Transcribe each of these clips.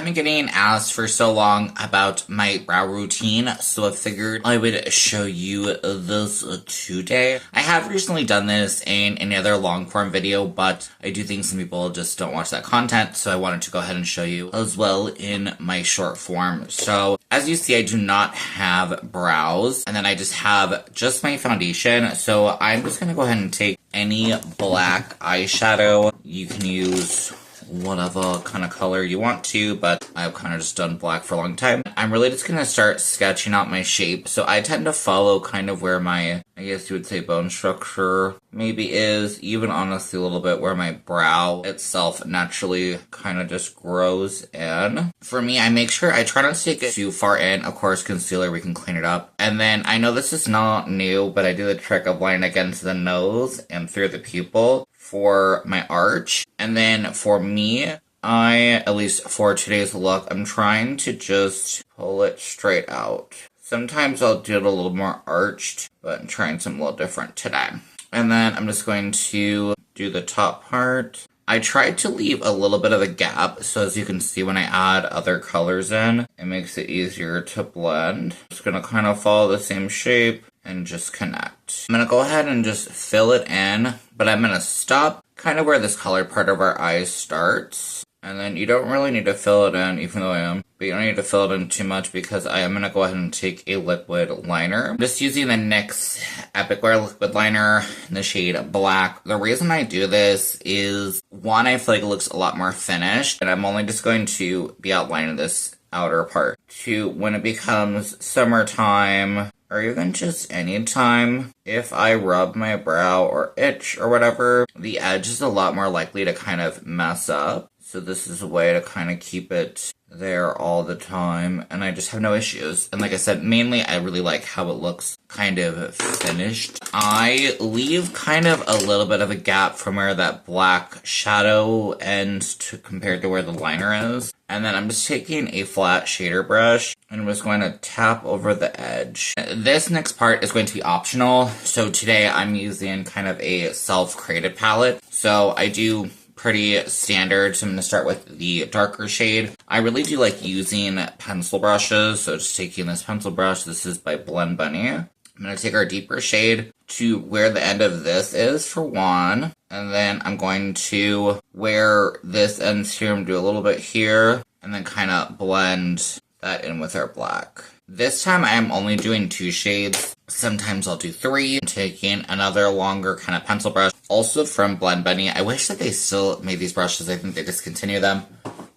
have been getting asked for so long about my brow routine, so I figured I would show you this today. I have recently done this in another long form video, but I do think some people just don't watch that content, so I wanted to go ahead and show you as well in my short form. So as you see, I do not have brows, and then I just have my foundation. So I'm just gonna go ahead and take any black eyeshadow. You can use whatever kind of color you want to, but I've kind of just done black for a long time. I'm really just gonna start sketching out my shape. So I tend to follow kind of where my, I guess you would say, bone structure maybe is, even honestly a little bit where my brow itself naturally kind of just grows in. For me, I make sure I try not to take it too far in. Of course, concealer, we can clean it up. And then I know this is not new, but I do the trick of lining against the nose and through the pupil for my arch. And then for me, at least for today's look, I'm trying to just pull it straight out. Sometimes I'll do it a little more arched, but I'm trying something a little different today. And then I'm just going to do the top part. I tried to leave a little bit of a gap, so as you can see when I add other colors in, it makes it easier to blend. Just gonna kind of follow the same shape and just connect. I'm gonna go ahead and just fill it in, but I'm gonna stop kind of where this colored part of our eyes starts. And then you don't really need to fill it in, even though I am, but you don't need to fill it in too much because I am going to go ahead and take a liquid liner. I'm just using the NYX Epic Wear liquid liner in the shade Black. The reason I do this is, one, I feel like it looks a lot more finished, and I'm only just going to be outlining this outer part. Two, when it becomes summertime, or even just any time, if I rub my brow or itch or whatever, the edge is a lot more likely to kind of mess up. So this is a way to kind of keep it there all the time, and I just have no issues. And like I said, mainly I really like how it looks kind of finished. I leave kind of a little bit of a gap from where that black shadow ends compared to where the liner is. And then I'm just taking a flat shader brush and I'm just going to tap over the edge. This next part is going to be optional. So today I'm using kind of a self-created palette. So I do pretty standard, so I'm going to start with the darker shade. I really do like using pencil brushes, so just taking this pencil brush, this is by Blend Bunny. I'm going to take our deeper shade to where the end of this is for one, and then I'm going to, where this ends here, I'm going to do a little bit here, and then kind of blend that in with our black. This time I am only doing 2 shades. Sometimes I'll do 3. I'm taking another longer kind of pencil brush, also from Blend Bunny. I wish that they still made these brushes. I think they discontinue them.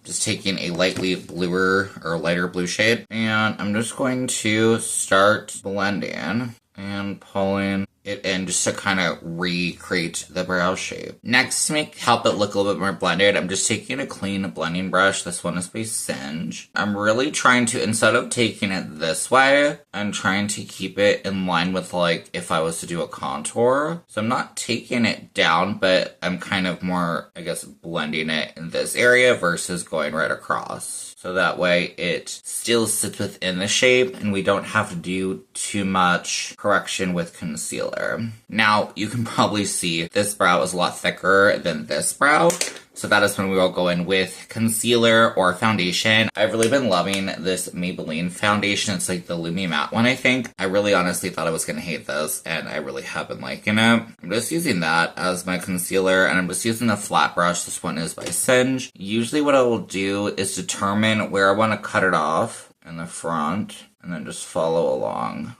Just taking a lightly bluer or lighter blue shade. And I'm just going to start blending and pulling it in just to kind of recreate the brow shape. Next, to help it look a little bit more blended, I'm just taking a clean blending brush. This one is by Singe. I'm really trying to, instead of taking it this way, I'm trying to keep it in line with, like, if I was to do a contour. So I'm not taking it down, but I'm kind of more, I guess, blending it in this area versus going right across. So that way it still sits within the shape and we don't have to do too much correction with concealer. Now, you can probably see this brow is a lot thicker than this brow. So that is when we will go in with concealer or foundation. I've really been loving this Maybelline foundation. It's like the Lumi Matte one, I think. I really honestly thought I was going to hate this, and I really have been liking it. I'm just using that as my concealer, and I'm just using the flat brush. This one is by Singe. Usually what I will do is determine where I want to cut it off in the front, and then just follow along.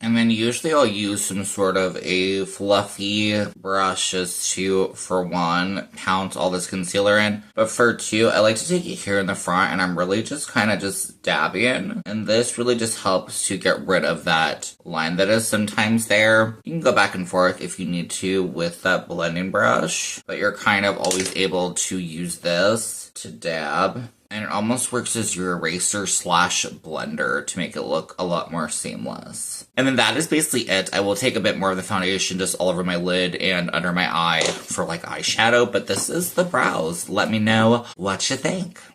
And then usually I'll use some sort of a fluffy brush just to, for one, pounce all this concealer in. But for two, I like to take it here in the front and I'm really just kind of just dabbing. And this really just helps to get rid of that line that is sometimes there. You can go back and forth if you need to with that blending brush, but you're kind of always able to use this to dab. And it almost works as your eraser slash blender to make it look a lot more seamless. And then that is basically it. I will take a bit more of the foundation just all over my lid and under my eye for like eyeshadow, but this is the brows. Let me know what you think.